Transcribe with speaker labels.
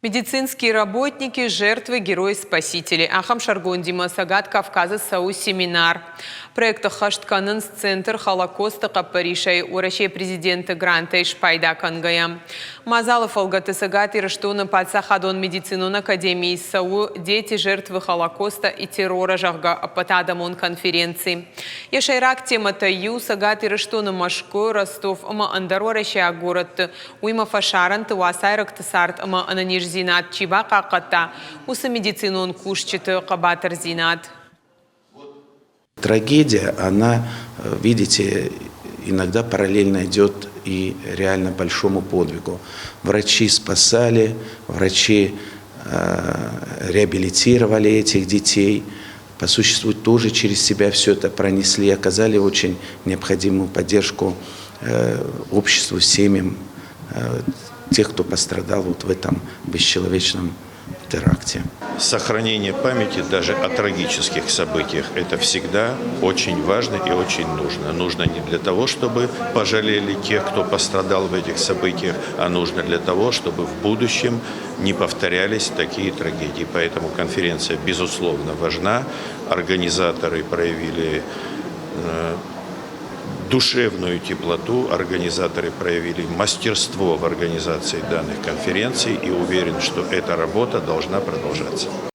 Speaker 1: Медицинские работники, жертвы, герои-спасители. Ахам Шаргондима, Сагат Кавказа, Сау семинар. Проект Хаштканын Центр Холокоста Капаришай, урачей президента Гранта Ишпайда Кангая. Мазалов Алгаты Сагат и Раштуна Пацахадон медицину на Академии Сау, дети жертвы Холокоста и террора Жахга Апатадамон конференции. Яшайрак тема Таю, Сагат и Раштуна Машко, Ростов, Ама Андарораща город, Уйма Фашаран, Туасайрак Тасарт, Ама Ананиж Зинат Чибака Ката, уса медицинон кушчиты Кабатар Зинат.
Speaker 2: Трагедия, она, видите, иногда параллельно идет и реально большому подвигу. Врачи спасали, врачи реабилитировали этих детей, по существу тоже через себя все это пронесли, оказали очень необходимую поддержку обществу, семьям тех, кто пострадал вот в этом бесчеловечном теракте.
Speaker 3: Сохранение памяти даже о трагических событиях – это всегда очень важно и очень нужно. Нужно не для того, чтобы пожалели тех, кто пострадал в этих событиях, а нужно для того, чтобы в будущем не повторялись такие трагедии. Поэтому конференция, безусловно, важна. Организаторы проявили душевную теплоту, организаторы проявили мастерство в организации данных конференций и уверен, что эта работа должна продолжаться.